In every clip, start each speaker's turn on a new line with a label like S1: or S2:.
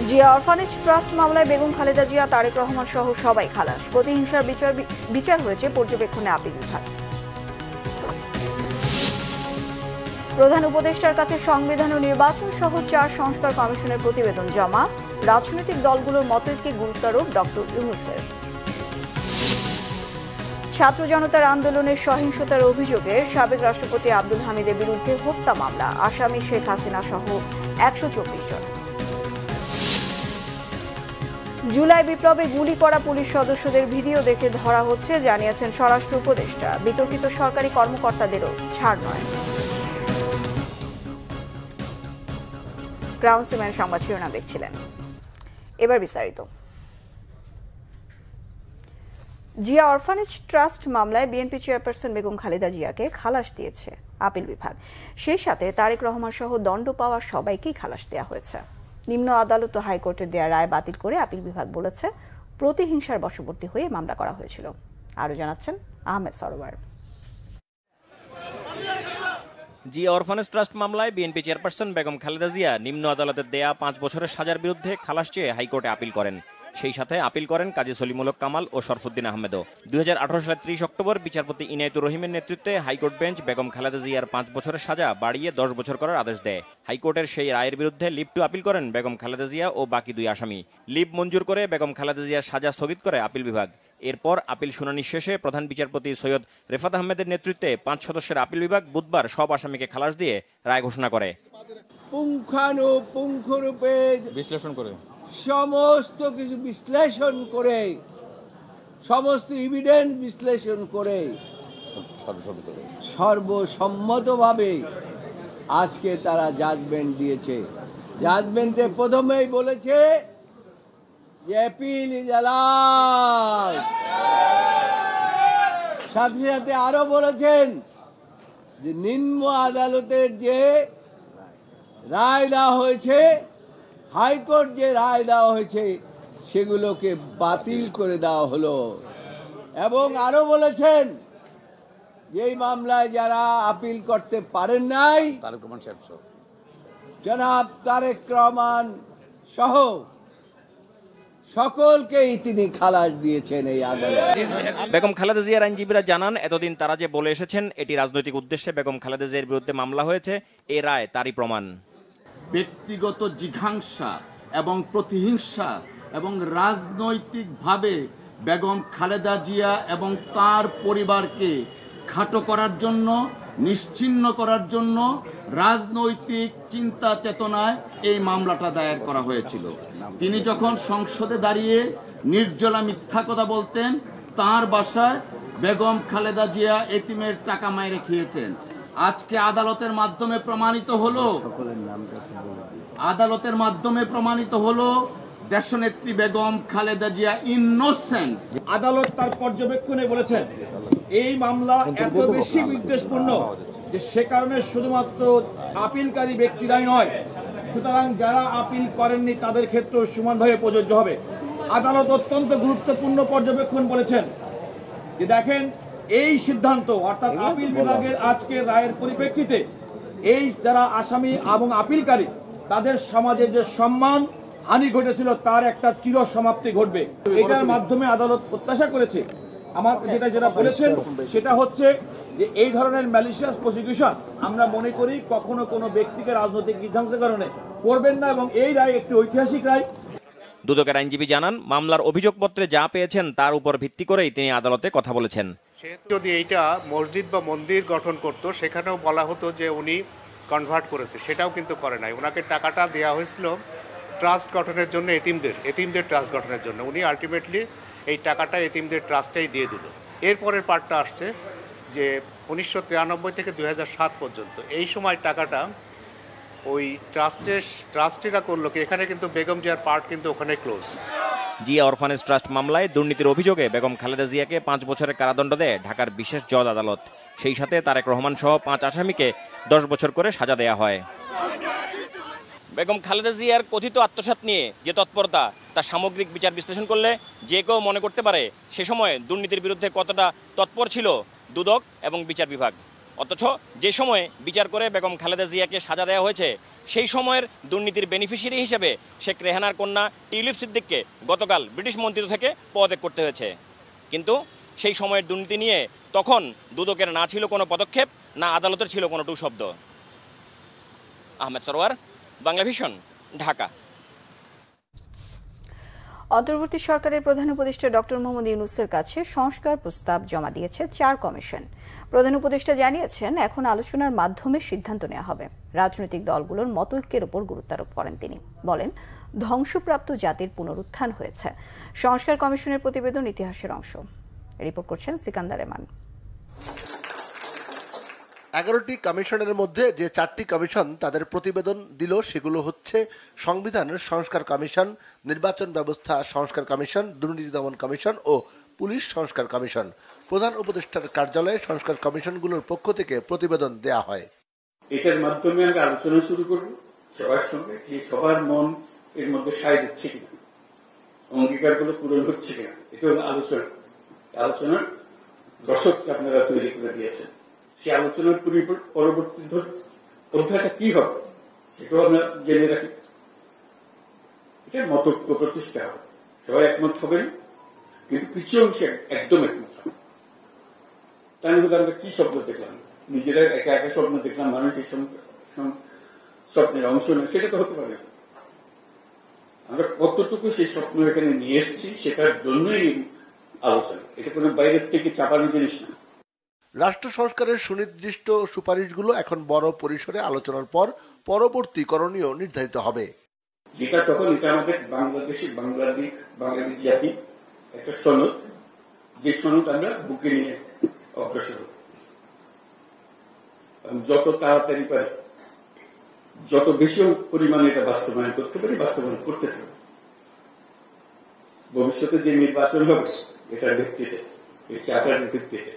S1: Zia orphanage trust মামলায় বেগম খালেদা জিয়া, তারেক রহমান সহ সবাই খালাস। প্রতিহিংসার বিচার হয়েছে পর্যবেক্ষণে আপিল বিভাগ। প্রধান উপদেষ্টার কাছে সংবিধান ও নির্বাচন সহ 4 সংস্কার কমিশনের প্রতিবেদন জমা। রাজনৈতিক দলগুলোর মতৈক্যে গুরুত্বারোপ ডক্টর ইউনূসের। ছাত্র জনতার আন্দোলনের সহিংসতার অভিযোগে সাবেক রাষ্ট্রপতি আব্দুল হামিদের বিরুদ্ধে হত্যা মামলা, আসামি শেখ হাসিনা সহ 124 জন। জুলাই বিপ্লবে গুলি করা পুলিশ সদস্যদের ভিডিও দেখে ধরা হচ্ছে, জানিয়েছেন স্বরাষ্ট্র উপদেষ্টা। বিতর্কিত সরকারি কর্মকর্তাদেরও ছাড় নয়। ক্রাউন সিমেন্ট সংবাদ শিরোনাম দেখছিলেন, এবার বিস্তারিত। জিয়া অরফানেজ ট্রাস্ট মামলায় বিএনপি চেয়ারপারসন বেগম খালেদা জিয়াকে খালাস দিয়েছে আপিল বিভাগ। সেই সাথে তারেক রহমান সহ দণ্ড পাওয়া সবাইকেই খালাস দেওয়া হয়েছে। নিম্ন আদালত ও হাইকোর্টের দেয়া রায় বাতিল করে আপিল বিভাগ বলেছে, প্রতিহিংসার বশবর্তী হয়ে মামলা করা হয়েছিল। আরও জানাচ্ছেন আহমেদ সরোয়ার।
S2: জিয়া অরফানেজ ট্রাস্ট মামলায় বিএনপি চেয়ারপারসন বেগম খালেদা জিয়া নিম্ন আদালতের দেয়া 5 বছরের সাজার বিরুদ্ধে খালাস চেয়ে হাইকোর্টে আপিল করেন। সেই সাথে আপিল করেন কাজী সলিমুল হক কামাল ও শরফুদ্দিন আহমেদও। 2018 সালের 30 অক্টোবর বিচারপতি ইনায়েতুর রহিমের নেতৃত্বে হাইকোর্ট বেঞ্চ বেগম খালেদা জিয়ার 5 বছরের সাজা বাড়িয়ে 10 বছর করার আদেশ দেয়। হাইকোর্টের সেই রায়ের বিরুদ্ধে লিভ টু আপিল করেন বেগম খালেদা জিয়া ও বাকি 2 আসামি। লিভ মঞ্জুর করে বেগম খালেদা জিয়ার সাজা স্থগিত করে আপিল বিভাগ। এরপর আপিল শুনানি শেষে প্রধান বিচারপতি সৈয়দ রেফাত আহমেদের নেতৃত্বে 5 সদস্যের আপিল বিভাগ বুধবার সব আসামিকে খালাস দিয়ে রায় ঘোষণা করে।
S3: পুঙ্খানুপুঙ্খরূপে
S2: বিশ্লেষণ করে
S3: সমস্ত কিছু বিশ্লেষণ করে, সমস্ত এভিডেন্স বিশ্লেষণ করে সর্বসম্মতভাবে আজকে তারা জাজমেন্ট দিয়েছে। জাজমেন্টে প্রথমেই বলেছে যে অ্যাপিল ইজ অ্যালাউড, সাথে সাথে আরো বলেছেন যে নিম্ন আদালতের যে রায় দেওয়া হয়েছে, হাইকোর্ট যে রায় দেওয়া হয়েছে সেগুলোকে বাতিল করে দেওয়া হলো। এবং আরো বলেছেন যে এই মামলায় যারা আপিল করতে পারেন নাই, জনাব তারেক রহমান সহ সকলকেই তিনি খালাস দিয়েছেন এই আদালতে।
S2: বেগম খালেদা জিয়ার আইনজীবীরা জানান, এতদিন তারা যে বলে এসেছেন এটি রাজনৈতিক উদ্দেশ্যে বেগম খালেদা জিয়ার বিরুদ্ধে মামলা হয়েছে, এই রায় তারই প্রমাণ।
S4: ব্যক্তিগত জিঘাংসা এবং প্রতিহিংসা এবং রাজনৈতিকভাবে বেগম খালেদা জিয়া এবং তার পরিবারকে খাটো করার জন্য, নিশ্চিহ্ন করার জন্য রাজনৈতিক চিন্তা চেতনায় এই মামলাটা দায়ের করা হয়েছিল। তিনি যখন সংসদে দাঁড়িয়ে নির্জলা মিথ্যা কথা বলতেন, তার বাসায় বেগম খালেদা জিয়া এতিমের টাকা মাইরে খেয়েছেন। আজকে আদালতের মাধ্যমে প্রমাণিত হলো দেশনেত্রী বেগম খালেদা জিয়া ইনোসেন্ট।
S5: আদালত তার পর্যবেক্ষণে বলেছেন এই মামলা এত বেশি বিদ্বেষপূর্ণ যে সে কারণে শুধুমাত্র আপিলকারী ব্যক্তিরাই নয়, সুতরাং যারা আপিল করেননি তাদের ক্ষেত্রেও সমানভাবে প্রযোজ্য হবে। আদালত অত্যন্ত গুরুত্বপূর্ণ পর্যবেক্ষণ বলেছেন যে দেখেন, এই সিদ্ধান্ত অর্থাৎ আপিল বিভাগের আজকের রায়ের পরিপ্রেক্ষিতে এই যারা আসামি এবং আপিলকারী তাদের সমাজে যে সম্মান হানি ঘটেছিল তার একটা চির সমাপ্তি ঘটবে। এটার মাধ্যমে আদালত প্রত্যাশা করেছে, আমার যেটা বলেছেন সেটা হচ্ছে যে এই ধরনের ম্যালিশিয়াস প্রসিকিউশন আমরা মনে করি কখনো কোনো ব্যক্তিকে রাজনৈতিক বিধ্বংসের কারণে করবেন না, এবং এই রায় একটি ঐতিহাসিক রায়।
S2: দুদকের আইনজীবী জানান, মামলার অভিযোগপত্রে যা পেয়েছেন তার উপর ভিত্তি করেই তিনি আদালতে কথা বলেছেন।
S6: সে যদি এইটা মসজিদ বা মন্দির গঠন করত, সেখানেও বলা হতো যে উনি কনভার্ট করেছে, সেটাও কিন্তু করে নাই। ওনাকে টাকাটা দেওয়া হয়েছিল ট্রাস্ট গঠনের জন্য, এতিমদের ট্রাস্ট গঠনের জন্য। উনি আলটিমেটলি এই টাকাটা এতিমদের ট্রাস্টেই দিয়ে দিল। এরপরের পার্টটা আসছে যে 1993 থেকে 2007 পর্যন্ত এই সময় টাকাটা ওই ট্রাস্টিরা করলো কি, এখানে কিন্তু বেগম জিয়ার পার্ট কিন্তু ওখানে ক্লোজ।
S2: জিয়া অরফানেজ ট্রাস্ট মামলায় দুর্নীতির অভিযোগে বেগম খালেদা জিয়াকে 5 বছরের কারাদণ্ড দেয় ঢাকার বিশেষ জজ আদালত। সেই সাথে তারেক রহমান সহ 5 আসামিকে 10 বছর করে সাজা দেয়া হয়। বেগম খালেদা জিয়ার কথিত আত্মসাৎ নিয়ে যে তৎপরতা, তা সামগ্রিক বিচার বিশ্লেষণ করলে যে কেউ মনে করতে পারে সে সময় দুর্নীতির বিরুদ্ধে কতটা তৎপর ছিল দুদক এবং বিচার বিভাগ। অথচ যে সময়ে বিচার করে বেগম খালেদা জিয়াকে সাজা দেওয়া হয়েছে সেই সময়ের দুর্নীতির বেনিফিশিয়ারি হিসেবে শেখ রেহানার কন্যা টিউলিপ সিদ্দিককে গতকাল ব্রিটিশ মন্ত্রিত্ব থেকে পদত্যাগ করতে হয়েছে। কিন্তু সেই সময়ের দুর্নীতি নিয়ে তখন দুদকের না ছিল কোনো পদক্ষেপ, না আদালতের ছিল কোনো টু শব্দ। আহমেদ সরওয়ার, বাংলা ভিশন, ঢাকা।
S1: অন্তর্বর্তী সরকারের প্রধান উপদেষ্টা ডক্টর মোহাম্মদ ইউনূসের কাছে সংস্কার প্রস্তাব জমা দিয়েছে 4 কমিশন। প্রধান উপদেষ্টা জানিয়েছেন, এখন আলোচনার মাধ্যমে সিদ্ধান্ত নেওয়া হবে। রাজনৈতিক দলগুলোর মতৈক্যের উপর গুরুত্ব আরোপ করেন তিনি। বলেন, ধ্বংসপ্রাপ্ত জাতির পুনরুত্থান হয়েছে। সংস্কার কমিশনের প্রতিবেদন ইতিহাসের অংশ। রিপোর্ট করছেন সিকান্দার এমান।
S7: 11টি কমিশনের মধ্যে যে 4টি কমিশন তাদের প্রতিবেদন দিল সেগুলো হচ্ছে সংবিধানের সংস্কার কমিশন, নির্বাচন ব্যবস্থা সংস্কার কমিশন, দুর্নীতি দমন কমিশন ও পুলিশ সংস্কার কমিশন। প্রধান উপদেষ্টার কার্যালয়ে সংস্কার কমিশনগুলোর পক্ষ থেকে প্রতিবেদন দেয়া হয়।
S8: এটার মাধ্যমে আমরা আলোচনা শুরু করব সবার সঙ্গে, যে সবার মন এর মধ্যে সায় দিচ্ছে কিনা, অঙ্গীকারগুলো পূরণ হচ্ছে কিনা। এটা হলো আলোচনার রসদকে আপনারা তৈরি করে দিয়েছেন। সেই আলোচনার পরবর্তী অধ্যায়টা কি হবে সেটাও আমরা জেনে রাখি। এটা মতৈক্য প্রচেষ্টা হবে, সবাই একমত হবেন, কিন্তু কিছু অংশে একদম একমত হবে। তাই হয়তো আমরা কি স্বপ্ন দেখলাম, নিজেরা একা একা স্বপ্ন দেখলাম, মানুষ এই স্বপ্নের অংশ নেই, সেটা তো হতে পারে না। আমরা কতটুকু সেই স্বপ্ন এখানে নিয়ে এসেছি সেটার জন্যই আলোচনা, এটা কোনো বাইরের থেকে চাপানো জিনিস না।
S7: রাষ্ট্র সংস্কারের সুনির্দিষ্ট সুপারিশগুলো এখন বড় পরিসরে আলোচনার পর পরবর্তী করণীয় নির্ধারিত হবে।
S8: যেটা তখন এটা আমাদের বাংলাদেশ জাতি একটা সনদ, যে সনদ আমরা বুকে নিয়ে অগ্রসর হব। যত তাড়াতাড়ি পারি, যত বেশি পরিমাণে এটা বাস্তবায়ন করতে পারি, বাস্তবায়ন করতে থাকবে। ভবিষ্যতে যে নির্বাচন হবে এটার ভিত্তিতে, এই চার্টারের ভিত্তিতে,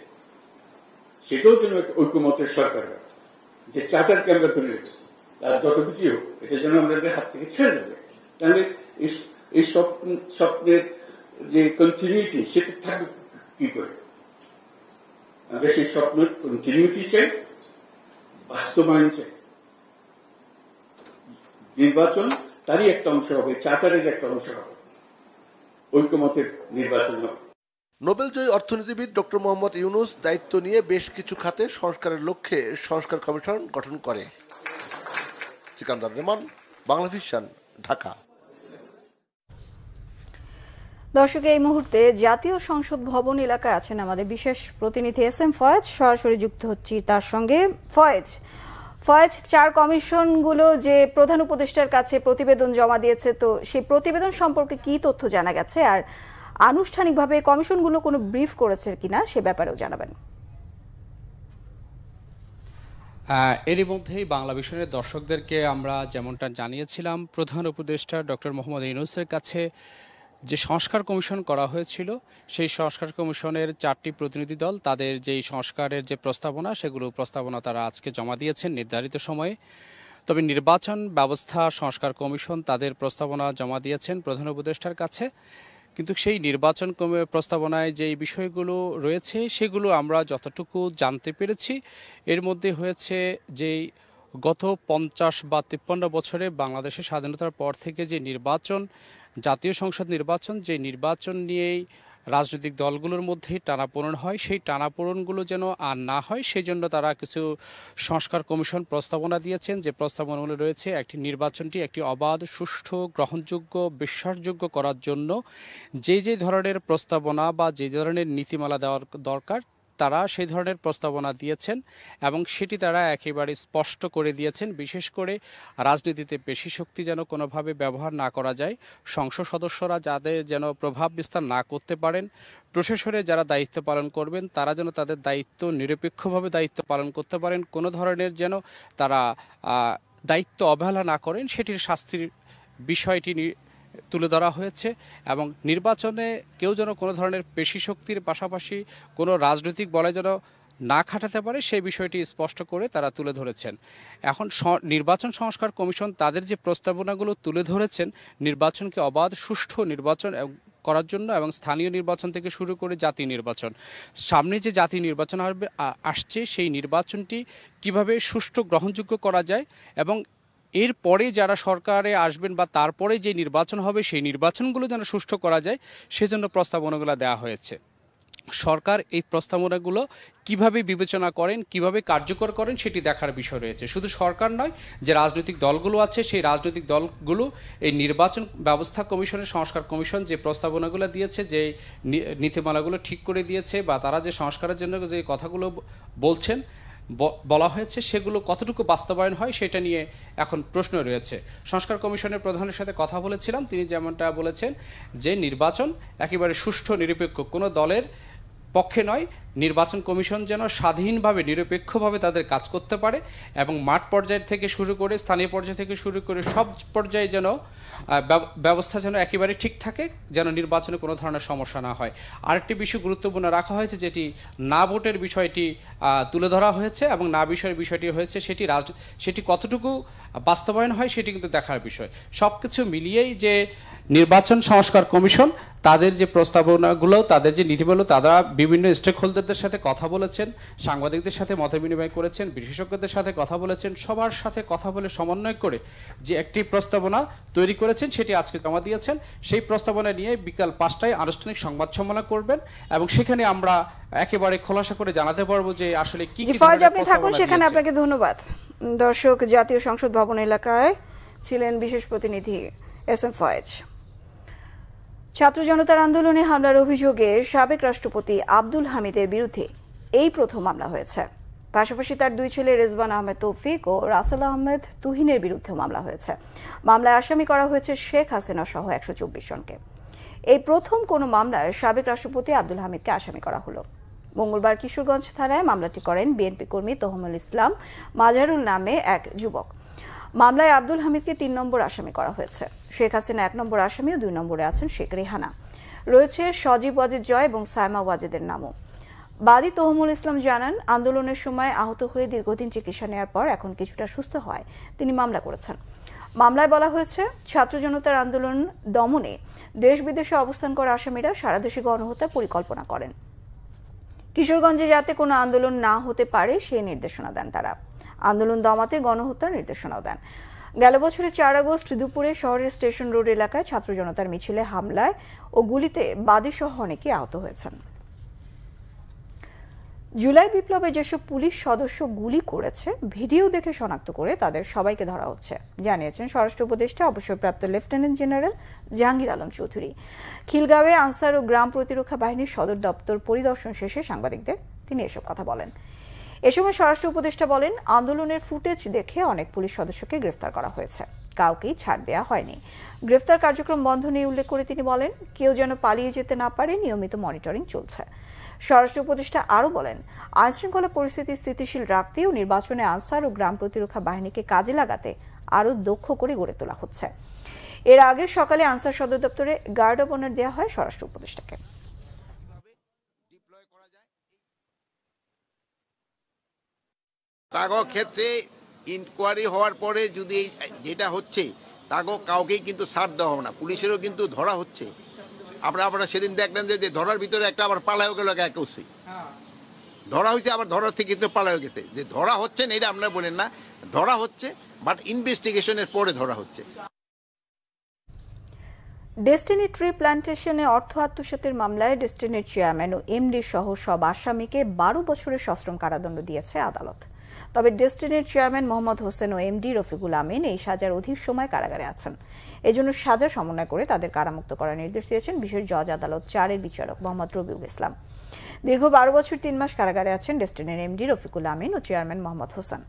S8: সেটাও যেন একটা ঐক্যমতের সরকার হয়, যে চার্টারকে আমরা ধরে রেখেছি, তার যত কিছুই হোক এটা যেন আমাদের হাত থেকে ছেড়ে দেবে। তাহলে এই স্বপ্নের যে কন্টিনিউটি সেটা থাকবে কি করে? আমরা সেই স্বপ্নের কন্টিনিউটি চাই, বাস্তবায়ন চাই। নির্বাচন তারই একটা অংশ হবে, চার্টারের একটা অংশ হবে, ঐক্যমতের নির্বাচন হবে।
S7: নোবেলজয়ী অর্থনীতিবিদ ডক্টর মোহাম্মদ ইউনূস দায়িত্ব নিয়ে বেশ কিছু খাতে সংস্কারের লক্ষ্যে সংস্কার কমিশন গঠন করে। সিকান্দার রেমান, বাংলা ভিশন, ঢাকা।
S1: দর্শক, এই মুহূর্তে জাতীয় সংসদ ভবন এলাকায় আছেন আমাদের বিশেষ প্রতিনিধি এস এম ফয়েজ। সরাসরি যুক্ত হচ্ছি তার সঙ্গে। ফয়েজ, 4 কমিশনগুলো যে প্রধান উপদেষ্টার কাছে প্রতিবেদন জমা দিয়েছে, তো সেই প্রতিবেদন সম্পর্কে কি তথ্য জানা গেছে, আর আনুষ্ঠানিকভাবে কমিশনগুলো কোনো ব্রিফ করেছে কিনা সে ব্যাপারেও জানাবেন।
S9: এরই মধ্যেই বাংলা ভিশনের দর্শকদেরকে আমরা যেমনটা জানিয়েছিলাম, প্রধান উপদেষ্টা ডক্টর মোহাম্মদ ইউনূসের কাছে যে সংস্কার কমিশন করা হয়েছিল, সেই সংস্কার কমিশনের 4টি প্রতিনিধি দল তাদের যেই সংস্কারের যে প্রস্তাবনা তারা আজকে জমা দিয়েছেন নির্ধারিত সময়ে। তবে নির্বাচন ব্যবস্থা সংস্কার কমিশন তাদের প্রস্তাবনা জমা দিয়েছেন প্রধান উপদেষ্টার কাছে। কিন্তু সেই নির্বাচন প্রস্তাবনায় যেই বিষয়গুলো রয়েছে সেগুলো আমরা যতটুকু জানতে পেরেছি, এর মধ্যে হয়েছে যেই গত 50 বা 53 বছরে বাংলাদেশের স্বাধীনতার পর থেকে যে নির্বাচন, জাতীয় সংসদ নির্বাচন, যে নির্বাচন নিয়েই রাজনৈতিক দলগুলোর মধ্যে টানাপোড়েন হয়, সেই টানাপোড়েনগুলো যেন আর না হয় সেই জন্য তারা কিছু সংস্কার কমিশন প্রস্তাবনা দিয়েছেন। যে প্রস্তাবনাগুলো রয়েছে, নির্বাচনটি একটি অবাধ, সুষ্ঠু, গ্রহণযোগ্য, বিশ্বাসযোগ্য করার জন্য যে ধরনের প্রস্তাবনা বা যে ধরনের নীতিমালা দেওয়ার দরকার তারা সেই ধরনের প্রস্তাবনা দিয়েছেন এবং সেটি তারা একেবারে স্পষ্ট করে দিয়েছেন। বিশেষ করে রাজনীতিতে পেশি শক্তি যেন কোনোভাবে ব্যবহার না করা যায়, সংসদ সদস্যরা যাদের যেন প্রভাব বিস্তার না করতে পারেন, প্রশাসনে যারা দায়িত্ব পালন করবেন তারা যেন তাদের দায়িত্ব নিরপেক্ষভাবে দায়িত্ব পালন করতে পারেন, কোনো ধরনের যেন তারা দায়িত্ব অবহেলা না করেন, সেটির শাস্তির বিষয়টি তুলে ধরা হয়েছে। এবং নির্বাচনে কেউ যেন কোনো ধরনের পেশি শক্তির পাশাপাশি কোনো রাজনৈতিক বলে যেন না খাটাতে পারে সেই বিষয়টি স্পষ্ট করে তারা তুলে ধরেছেন। এখন নির্বাচন সংস্কার কমিশন তাদের যে প্রস্তাবনাগুলো তুলে ধরেছেন, নির্বাচনকে অবাধ, সুষ্ঠু নির্বাচন করার জন্য এবং স্থানীয় নির্বাচন থেকে শুরু করে জাতীয় নির্বাচন, সামনে যে জাতীয় নির্বাচন আসছে সেই নির্বাচনটি কিভাবে সুষ্ঠু গ্রহণযোগ্য করা যায় এবং এরপরে যারা সরকারে আসবেন বা তারপরে যে নির্বাচন হবে সেই নির্বাচনগুলো যেন সুষ্ঠু করা যায় সেজন্য প্রস্তাবনাগুলো দেওয়া হয়েছে। সরকার এই প্রস্তাবনাগুলো কিভাবে বিবেচনা করেন, কিভাবে কার্যকর করেন সেটি দেখার বিষয় রয়েছে। শুধু সরকার নয়, যে রাজনৈতিক দলগুলো আছে সেই রাজনৈতিক দলগুলো এই নির্বাচন ব্যবস্থা কমিশনের সংস্কার কমিশন যে প্রস্তাবনাগুলো দিয়েছে, যে নীতিমালাগুলো ঠিক করে দিয়েছে বা তারা যে সংস্কারের জন্য যে কথাগুলো বলছেন বলা হয়েছে সেগুলো কতটুকু বাস্তবায়ন হয় সেটা নিয়ে এখন প্রশ্ন রয়েছে। সংস্কার কমিশনের প্রধানের সাথে কথা বলেছিলাম, তিনি যেমনটা বলেছেন যে নির্বাচন একেবারে সুষ্ঠু নিরপেক্ষ, কোনো দলের পক্ষে নয়, নির্বাচন কমিশন যেন স্বাধীনভাবে নিরপেক্ষভাবে তাদের কাজ করতে পারে এবং মাঠ পর্যায় থেকে শুরু করে স্থানীয় পর্যায় থেকে শুরু করে সব পর্যায়ে যেন ব্যবস্থা যেন একেবারে ঠিক থাকে, যেন নির্বাচনে কোনো ধরনের সমস্যা না হয়। আরেকটি বিষয় গুরুত্বপূর্ণ রাখা হয়েছে, যেটি না ভোটের বিষয়টি তুলে ধরা হয়েছে এবং না বিষয়ের বিষয়টি হয়েছে সেটি কতটুকু বাস্তবায়ন হয় সেটি কিন্তু দেখার বিষয়। সব কিছু মিলিয়েই যে নির্বাচন সংস্কার কমিশন তাদের যে প্রস্তাবনাগুলো, তাদের যে নীতিমালা, তারা বিভিন্ন স্টেক হোল্ডারদের সাথে কথা বলেছেন, সাংবাদিকদের সাথে মত বিনিময় করেছেন, বিশেষজ্ঞদের সাথে কথা বলেছেন, সবার সাথে কথা বলে সমন্বয় করে যে একটি প্রস্তাবনা তৈরি করেছেন সেটি আজকে জমা দিয়েছেন। সেই প্রস্তাবনা নিয়ে বিকাল 5টায় আনুষ্ঠানিক সংবাদ সম্মেলন করবেন এবং সেখানে আমরা একেবারে খোলাসা করে জানাতে পারবো যে আসলে কি কি
S1: ফয়েজ, আপনি থাকুন সেখানে। আপনাকে ধন্যবাদ। দর্শক, জাতীয় সংসদ ভবন এলাকায় ছিলেন বিশেষ প্রতিনিধি এস.এম. ফয়েজ। ছাত্র জনতার আন্দোলনে হামলার অভিযোগে সাবেক রাষ্ট্রপতি আব্দুল হামিদের বিরুদ্ধে এই প্রথম মামলা হয়েছে। পাশাপাশি তার দুই ছেলে রেজওয়ান আহমেদ তৌফিক ও রাসেল আহমেদ তুহিনের বিরুদ্ধে মামলা হয়েছে। মামলায় আসামি করা হয়েছে শেখ হাসিনা সহ 124 জনকে। এই প্রথম কোনো মামলায় সাবেক রাষ্ট্রপতি আব্দুল হামিদকে আসামি করা হলো। মঙ্গলবার কিশোরগঞ্জ থানায় মামলাটি করেন বিএনপি কর্মী তহমুল ইসলাম মাজহারুল নামে এক যুবক। মামলায় আব্দুল হামিদকে 3 নম্বর আসামি করা হয়েছে। শেখ হাসিনা 1 নম্বর আসামি ও 2 নম্বরে আছেন শেখ রেহানা। রয়েছে সজীব ওয়াজেদ জয় এবং সাইমা ওয়াজেদের নামও। বাদী তহমুল ইসলাম জানান, আন্দোলনের সময় আহত হয়ে দীর্ঘদিন চিকিৎসা নেওয়ার পর এখন কিছুটা সুস্থ হয় তিনি মামলা করেছেন। মামলায় বলা হয়েছে, ছাত্র জনতার আন্দোলন দমনে দেশ বিদেশে অবস্থান করা আসামিরা সারা দেশে গণহত্যার পরিকল্পনা করেন। কিশোরগঞ্জে যাতে কোনো আন্দোলন না হতে পারে সেই নির্দেশনা দেন তারা। আন্দোলন দমাতে গণহত্যার নির্দেশনাও দেন। গেল বছরের 4 আগস্ট দুপুরে শহরের স্টেশন রোড এলাকায় ছাত্র জনতার মিছিলে হামলায় ও গুলিতে বাদী সহ অনেকে আহত হয়েছেন। জুলাই বিপ্লবে যেসব পুলিশ সদস্য গুলি করেছে ভিডিও দেখে শনাক্ত করে তাদের সবাইকে ধরা হচ্ছে, জানিয়েছেন স্বরাষ্ট্র উপদেষ্টা অবসরপ্রাপ্ত লেফটেন্যান্ট জেনারেল জাহাঙ্গীর আলম চৌধুরী। খিলগাঁওয়ে আনসার ও গ্রাম প্রতিরক্ষা বাহিনীর সদর দপ্তর পরিদর্শন শেষে সাংবাদিকদের তিনি এসব কথা বলেন। এ সময় স্বরাষ্ট্র উপদেষ্টা বলেন, আন্দোলনের ফুটেজ দেখে অনেক পুলিশ সদস্যকে গ্রেফতার করা হয়েছে, কাউকেই ছাড় দেওয়া হয়নি। গ্রেফতার কার্যক্রম বন্ধ নেই উল্লেখ করে তিনি বলেন, কেউ যেন পালিয়ে যেতে না পারে, নিয়মিত মনিটরিং চলছে। স্বরাষ্ট্র উপদেষ্টা আরও বলেন, আইনশৃঙ্খলা পরিস্থিতি স্থিতিশীল রাখতে ও নির্বাচনে আনসার ও গ্রাম প্রতিরক্ষা বাহিনীকে কাজে লাগাতে আরও দক্ষ করে গড়ে তোলা হচ্ছে। এর আগে সকালে আনসার সদর দপ্তরে গার্ড অব অনার দেওয়া হয় স্বরাষ্ট্র উপদেষ্টাকে।
S10: তাগো ক্ষেত্রে ইনকোয়ারি হওয়ার পরে যদি যেটা হচ্ছে তাগো কাউকেই কিন্তু ছাড় দেওয়া হবে না, পুলিশেরও কিন্তু ধরা হচ্ছে। আপনারা সেদিন দেখলেন যে ধরার ভিতরে একটা আবার পালায়ও গেল, একই ধরা হয়েছে, আবার ধরার থেকে কিন্তু পালায়ও গেছে। যে ধরা হচ্ছে না এটা আপনারা বলেন না, ধরা হচ্ছে, বাট ইনভেস্টিগেশনের পরে ধরা হচ্ছে।
S1: ডেস্টিনি ট্রি প্ল্যান্টেশনে অর্থ আত্মসাতের মামলায় ডেস্টিনির চেয়ারম্যান ও এমডি সহ সব আসামিকে 12 বছরের সশ্রম কারাদণ্ড দিয়েছে আদালত। তবে ডেস্টিনির চেয়ারম্যান মোহাম্মদ হোসেন ও এমডি রফিকুল আমিন এই সাজার অধিক সময় কারাগারে আছেন। এজন্য সাজা সমন্বয় করে তাদের কারামুক্ত করার নির্দেশ দিয়েছেন বিশেষ জজ আদালত 4-এর বিচারক মোহাম্মদ রবিউল ইসলাম। দীর্ঘ 12 বছর 3 মাস কারাগারে আছেন ডেস্টিনির এমডি রফিকুল আমিন ও চেয়ারম্যান মোহাম্মদ হোসেন।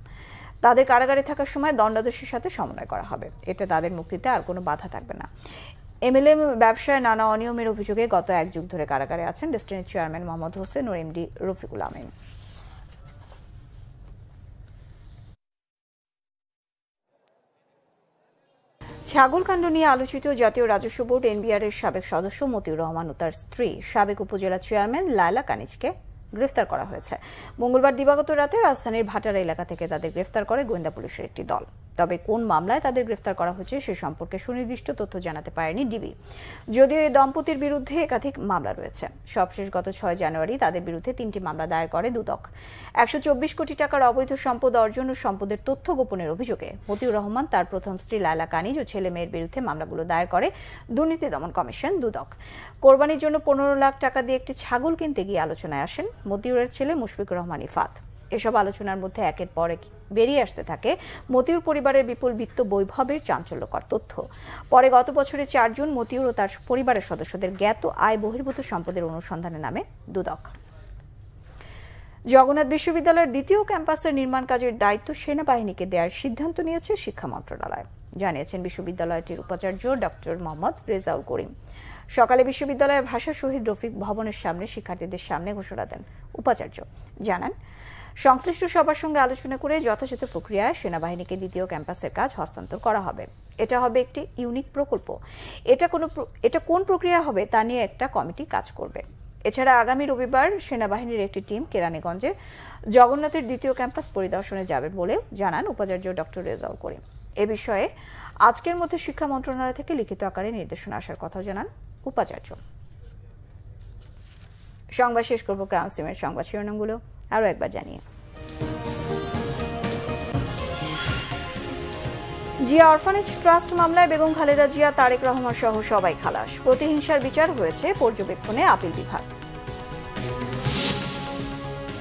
S1: তাদের কারাগারে থাকার সময় দণ্ডাদেশের সাথে সমন্বয় করা হবে, এতে তাদের মুক্তিতে আর কোনো বাধা থাকবে না। এমএলএম ব্যবসায় নানা অনিয়মের অভিযোগে গত 1 যুগ ধরে কারাগারে আছেন ডেস্টিনির চেয়ারম্যান মোহাম্মদ হোসেন ও এমডি রফিকুল আমিন। ছাগলকাণ্ড নিয়ে আলোচিত জাতীয় রাজস্ব বোর্ড এনবিআর এর সাবেক সদস্য মতিউর রহমান ও তার স্ত্রী সাবেক উপজেলা চেয়ারম্যান লায়লা কানিজকে গ্রেফতার করা হয়েছে। মঙ্গলবার দিবাগত রাতে রাজধানীর ভাটারা এলাকা থেকে তাদের গ্রেফতার করে গোয়েন্দা পুলিশের একটি দল। তবে কোন মামলায় তাদের গ্রেফতার করা হয়েছে সে সম্পর্কে সুনির্দিষ্ট তথ্য জানাতে পারেনি ডিবি। যদিও এই দম্পতির বিরুদ্ধে একাধিক মামলা রয়েছে। সবশেষ গত 6 জানুয়ারি তাদের বিরুদ্ধে 3টি মামলা দায়ের করে দুদক। 124 কোটি টাকার অবৈধ সম্পদ অর্জন ও সম্পদের তথ্য গোপনের অভিযোগে মতিউর রহমান, তার প্রথম স্ত্রী লায়লা কানিজ ও ছেলে মেয়ের বিরুদ্ধে মামলাগুলো দায়ের করে দুর্নীতি দমন কমিশন দুদক। কোরবানির জন্য 15 লাখ টাকা দিয়ে একটি ছাগল কিনতে গিয়ে আলোচনায় আসেন মতিউরের ছেলে মুশফিকুর রহমান ইফাত। এসব আলোচনার মধ্যে একের পর এক বেরিয়ে আসতে থাকে মতিউর পরিবারের বিপুল বিত্ত বৈভবের চাঞ্চল্যকর তথ্য। পরে গত বছরের 4 জুন মতিউর ও তার পরিবারের সদস্যদের জ্ঞাত আয় বহির্ভূত সম্পদের অনুসন্ধানে নামে দুদক। জগন্নাথ বিশ্ববিদ্যালয়ের দ্বিতীয় ক্যাম্পাসের নির্মাণ কাজের দায়িত্ব সেনাবাহিনীকে দেওয়ার সিদ্ধান্ত নিয়েছে শিক্ষা মন্ত্রণালয়, জানিয়েছেন বিশ্ববিদ্যালয়টির উপাচার্য ডক্টর মোহাম্মদ রেজাউল করিম। সকালে বিশ্ববিদ্যালয়ের ভাষা শহীদ রফিক ভবনের সামনে শিক্ষার্থীদের সামনে ঘোষণা দেন উপাচার্য। জানান, সংশ্লিষ্ট সবার সঙ্গে আলোচনা করে যথাযথ প্রক্রিয়ায় সেনাবাহিনীকে দ্বিতীয় ক্যাম্পাসের কাজ হস্তান্তর করা হবে। এটা হবে একটি ইউনিক প্রকল্প। এটা কোন প্রক্রিয়া হবে তা নিয়ে একটা কমিটি কাজ করবে। এছাড়া আগামী রবিবার সেনাবাহিনীর একটি টিম কেরানীগঞ্জে জগন্নাথের দ্বিতীয় ক্যাম্পাস পরিদর্শনে যাবে বলে জানান উপাচার্য ডক্টর রেজাউল করিম। এ বিষয়ে আজকের মধ্যে শিক্ষা মন্ত্রণালয় থেকে লিখিত আকারে নির্দেশনা আসার কথা জানান উপাচার্য। সংবাদ শেষ করব ক্রাউন সিমের সংবাদ শিরোনামগুলো আরো একবার জানিয়ে। জিয়া অরফানেজ ট্রাস্ট মামলায় বেগম খালেদা জিয়া, তারেক রহমান সহ সবাই খালাস। প্রতিহিংসার বিচার হয়েছে পর্যবেক্ষণে আপিল বিভাগ।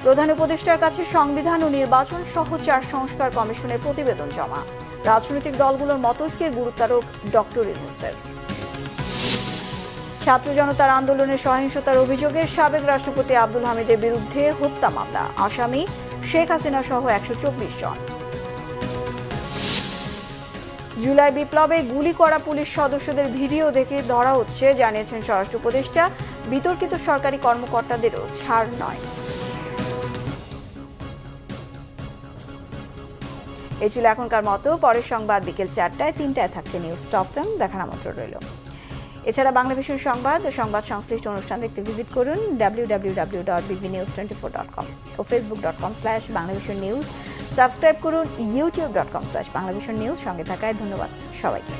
S1: প্রধান উপদেষ্টার কাছে সংবিধান ও নির্বাচন সহ 4 সংস্কার কমিশনের প্রতিবেদন জমা। রাজনৈতিক দলগুলোর মতৈক্যের গুরুত্বারোপ ডক্টর ইউনূসের। ছাত্র জনতার আন্দোলনে সহিংসতার অভিযোগে সাবেক রাষ্ট্রপতি আব্দুল হামিদের বিরুদ্ধে হত্যা মামলা, আসামি শেখ হাসিনা সহ 124 জন। জুলাই বিপ্লবে গুলি করা পুলিশ সদস্যদের ভিডিও দেখে ধরা হচ্ছে, জানিয়েছেন স্বরাষ্ট্র উপদেষ্টা। বিতর্কিত সরকারি কর্মকর্তাদেরও ছাড় নয়। এই ছিল এখনকার মতো। পরের সংবাদ বিকেল 4টায়, 3টায় থাকছে নিউজ টপ 10। দেখার আমন্ত্রণ রইল। এছাড়া বাংলাদেশের সংবাদ সংশ্লিষ্ট অনুষ্ঠান দেখতে ভিজিট করুন www.bbnews24.com ও facebook.com/bangladesh news। সাবস্ক্রাইব করুন youtube.com/bangladesh news। সঙ্গে থাকায় ধন্যবাদ সবাইকে।